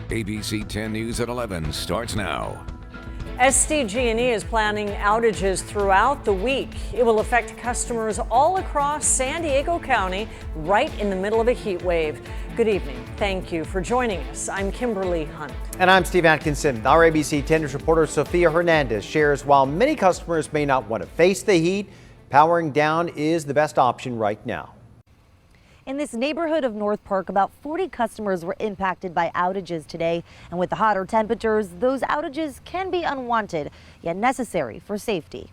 ABC 10 News at 11 starts now. SDG&E is planning outages throughout the week. It will affect customers all across San Diego County right in the middle of a heat wave. Good evening. Thank you for joining us. I'm Kimberly Hunt. And I'm Steve Atkinson. Our ABC 10 News reporter Sofia Hernandez shares while many customers may not want to face the heat, powering down is the best option right now. In this neighborhood of North Park, about 40 customers were impacted by outages today. And with the hotter temperatures, those outages can be unwanted, yet necessary for safety.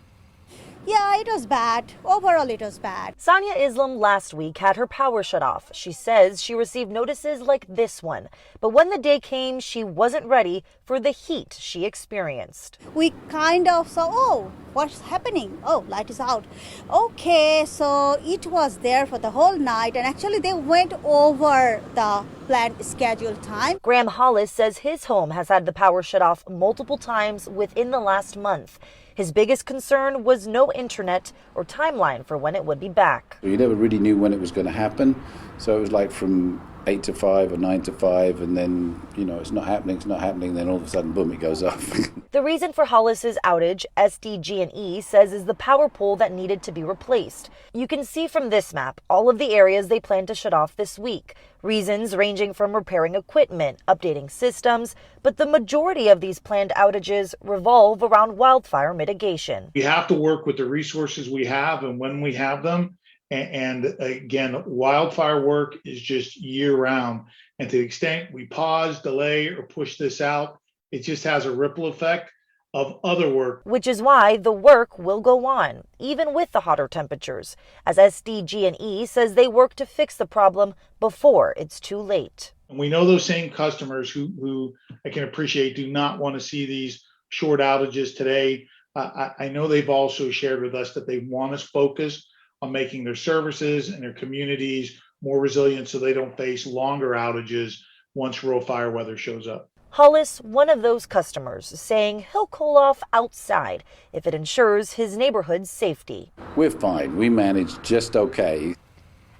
Yeah, it was bad. Overall, it was bad. Sonia Islam last week had her power shut off. She says she received notices like this one. But when the day came, she wasn't ready for the heat she experienced. We kind of saw, oh, what's happening? Oh, light is out. Okay, so it was there for the whole night. And actually, they went over the planned scheduled time. Graham Hollis says his home has had the power shut off multiple times within the last month. His biggest concern was no internet or timeline for when it would be back. You never really knew when it was going to happen, so it was like from 8 to 5 or 9 to 5, and then, it's not happening, then all of a sudden, boom, it goes off. The reason for Hollis's outage, SDG&E says, is the power pole that needed to be replaced. You can see from this map all of the areas they plan to shut off this week. Reasons ranging from repairing equipment, updating systems, but the majority of these planned outages revolve around wildfire mitigation. We have to work with the resources we have and when we have them. And again, wildfire work is just year round. And to the extent we pause, delay, or push this out, it just has a ripple effect of other work. Which is why the work will go on, even with the hotter temperatures, as SDG&E says they work to fix the problem before it's too late. And we know those same customers who I can appreciate do not want to see these short outages today. I know they've also shared with us that they want us focused on making their services and their communities more resilient so they don't face longer outages once real fire weather shows up. Hollis, one of those customers, saying he'll cool off outside if it ensures his neighborhood's safety. We're fine. We manage just okay.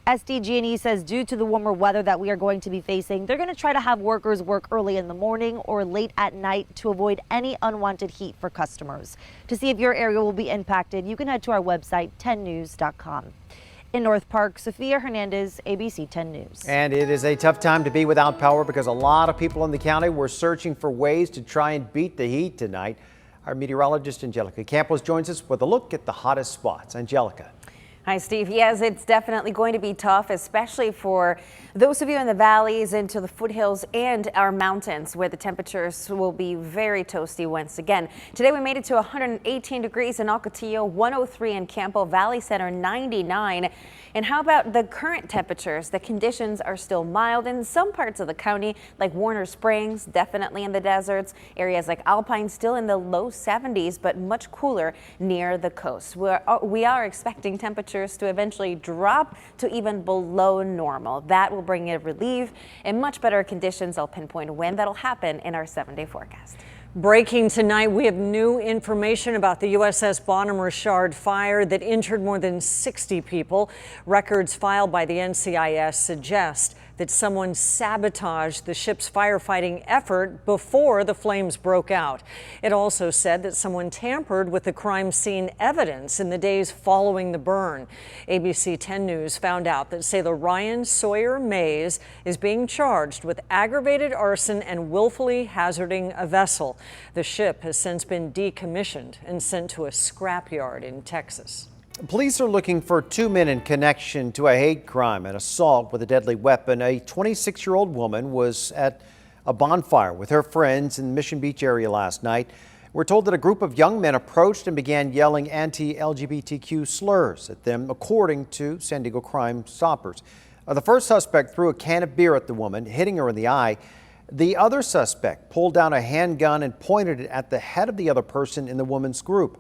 SDG&E says due to the warmer weather that we are going to be facing, they're going to try to have workers work early in the morning or late at night to avoid any unwanted heat for customers. To see if your area will be impacted, you can head to our website, 10news.com. In North Park, Sofia Hernandez, ABC 10 News. And it is a tough time to be without power because a lot of people in the county were searching for ways to try and beat the heat tonight. Our meteorologist Angelica Campos joins us with a look at the hottest spots. Angelica. Hi, Steve. Yes, it's definitely going to be tough, especially for those of you in the valleys, into the foothills and our mountains where the temperatures will be very toasty once again. Today we made it to 118 degrees in Ocotillo, 103 in Campo Valley Center, 99. And how about the current temperatures? The conditions are still mild in some parts of the county, like Warner Springs, definitely in the deserts. Areas like Alpine still in the low 70s, but much cooler near the coast. We are expecting temperatures to eventually drop to even below normal. That will bring a relief and much better conditions. I'll pinpoint when that'll happen in our 7-day forecast. Breaking tonight, we have new information about the USS Bonhomme Richard fire that injured more than 60 people. Records filed by the NCIS suggest that someone sabotaged the ship's firefighting effort before the flames broke out. It also said that someone tampered with the crime scene evidence in the days following the burn. ABC 10 News found out that sailor Ryan Sawyer Mays is being charged with aggravated arson and willfully hazarding a vessel. The ship has since been decommissioned and sent to a scrapyard in Texas. Police are looking for 2 men in connection to a hate crime and assault with a deadly weapon. A 26-year-old woman was at a bonfire with her friends in the Mission Beach area last night. We're told that a group of young men approached and began yelling anti-LGBTQ slurs at them, according to San Diego Crime Stoppers. The first suspect threw a can of beer at the woman, hitting her in the eye. The other suspect pulled down a handgun and pointed it at the head of the other person in the woman's group.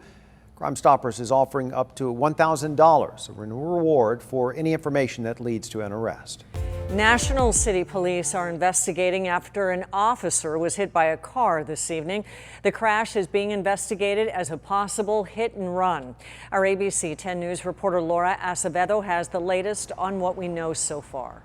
Crime Stoppers is offering up to $1,000, a reward for any information that leads to an arrest. National City Police are investigating after an officer was hit by a car this evening. The crash is being investigated as a possible hit and run. Our ABC 10 News reporter Laura Acevedo has the latest on what we know so far.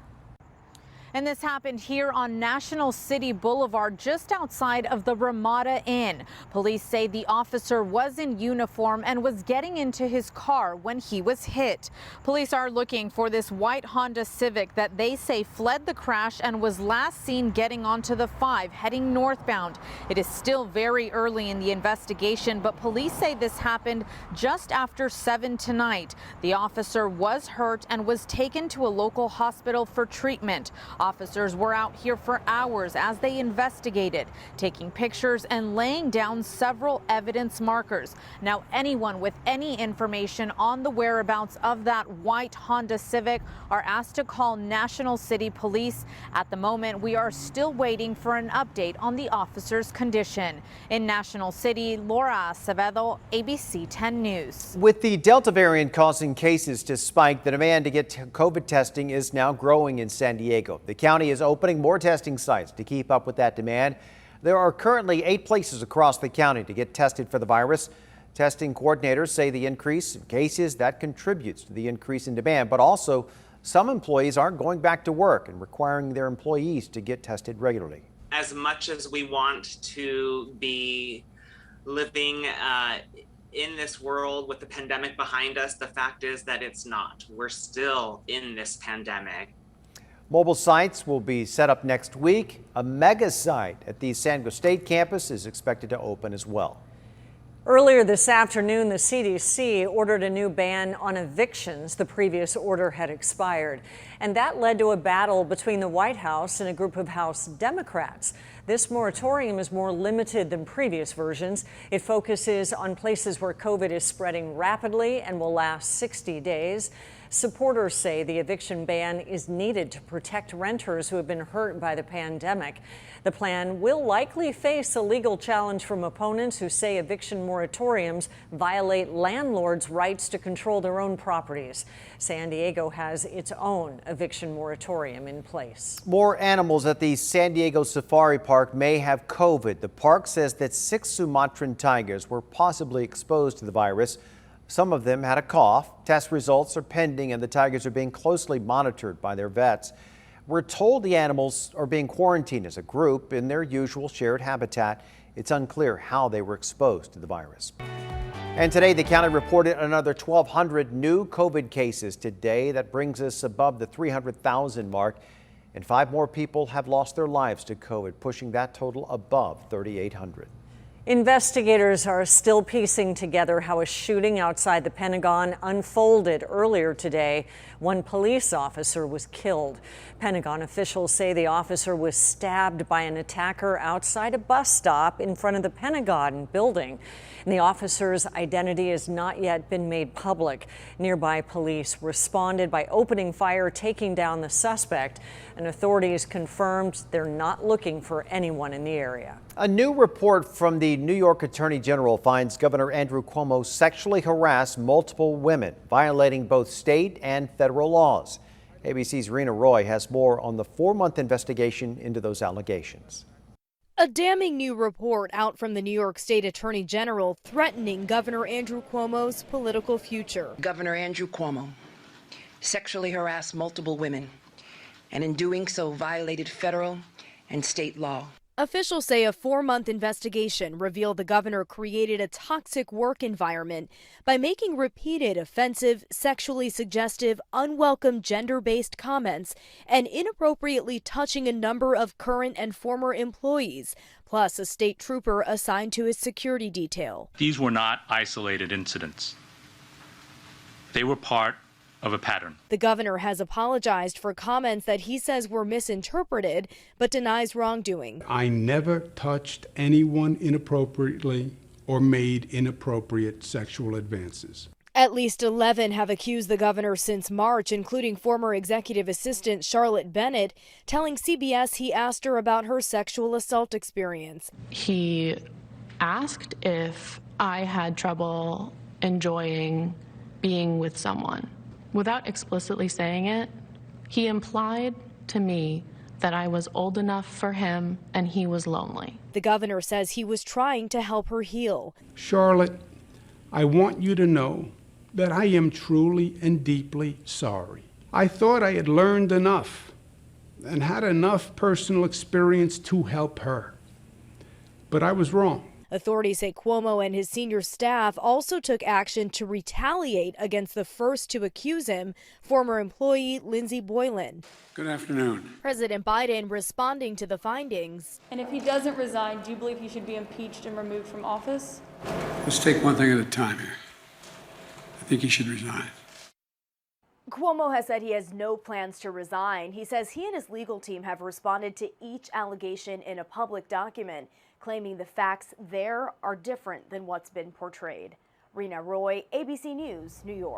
And this happened here on National City Boulevard, just outside of the Ramada Inn. Police say the officer was in uniform and was getting into his car when he was hit. Police are looking for this white Honda Civic that they say fled the crash and was last seen getting onto the 5 heading northbound. It is still very early in the investigation, but police say this happened just after 7 tonight. The officer was hurt and was taken to a local hospital for treatment. Officers were out here for hours as they investigated, taking pictures and laying down several evidence markers. Now, anyone with any information on the whereabouts of that white Honda Civic are asked to call National City Police. At the moment, we are still waiting for an update on the officer's condition. In National City, Laura Acevedo, ABC 10 News. With the Delta variant causing cases to spike, the demand to get COVID testing is now growing in San Diego. The county is opening more testing sites to keep up with that demand. There are currently 8 places across the county to get tested for the virus. Testing coordinators say the increase in cases that contributes to the increase in demand, but also some employees aren't going back to work and requiring their employees to get tested regularly. As much as we want to be living in this world with the pandemic behind us, the fact is that it's not. We're still in this pandemic. Mobile sites will be set up next week. A mega site at the San Diego State campus is expected to open as well. Earlier this afternoon, the CDC ordered a new ban on evictions. The previous order had expired, and that led to a battle between the White House and a group of House Democrats. This moratorium is more limited than previous versions. It focuses on places where COVID is spreading rapidly and will last 60 days. Supporters say the eviction ban is needed to protect renters who have been hurt by the pandemic. The plan will likely face a legal challenge from opponents who say eviction moratoriums violate landlords' rights to control their own properties. San Diego has its own eviction moratorium in place. More animals at the San Diego Safari Park may have COVID. The park says that 6 Sumatran tigers were possibly exposed to the virus. Some of them had a cough. Test results are pending and the tigers are being closely monitored by their vets. We're told the animals are being quarantined as a group in their usual shared habitat. It's unclear how they were exposed to the virus. And today, the county reported another 1,200 new COVID cases today. That brings us above the 300,000 mark. And 5 more people have lost their lives to COVID, pushing that total above 3,800. Investigators are still piecing together how a shooting outside the Pentagon unfolded earlier today. One police officer was killed. Pentagon officials say the officer was stabbed by an attacker outside a bus stop in front of the Pentagon building. And the officer's identity has not yet been made public. Nearby police responded by opening fire, taking down the suspect, and authorities confirmed they're not looking for anyone in the area. A new report from the New York Attorney General finds Governor Andrew Cuomo sexually harassed multiple women, violating both state and federal laws. ABC's Rena Roy has more on the 4-month investigation into those allegations. A damning new report out from the New York State Attorney General threatening Governor Andrew Cuomo's political future. Governor Andrew Cuomo sexually harassed multiple women and in doing so violated federal and state law. Officials say a 4-month investigation revealed the governor created a toxic work environment by making repeated offensive, sexually suggestive, unwelcome gender-based comments and inappropriately touching a number of current and former employees, plus a state trooper assigned to his security detail. These were not isolated incidents. They were part of a pattern. The governor has apologized for comments that he says were misinterpreted, but denies wrongdoing. I never touched anyone inappropriately or made inappropriate sexual advances. At least 11 have accused the governor since March, including former executive assistant Charlotte Bennett, telling CBS he asked her about her sexual assault experience. He asked if I had trouble enjoying being with someone. Without explicitly saying it, he implied to me that I was old enough for him and he was lonely. The governor says he was trying to help her heal. Charlotte, I want you to know that I am truly and deeply sorry. I thought I had learned enough and had enough personal experience to help her. But I was wrong. Authorities say Cuomo and his senior staff also took action to retaliate against the first to accuse him, former employee Lindsey Boylan. Good afternoon. President Biden responding to the findings. And if he doesn't resign, do you believe he should be impeached and removed from office? Let's take one thing at a time here. I think he should resign. Cuomo has said he has no plans to resign. He says he and his legal team have responded to each allegation in a public document, claiming the facts there are different than what's been portrayed. Rena Roy, ABC News, New York.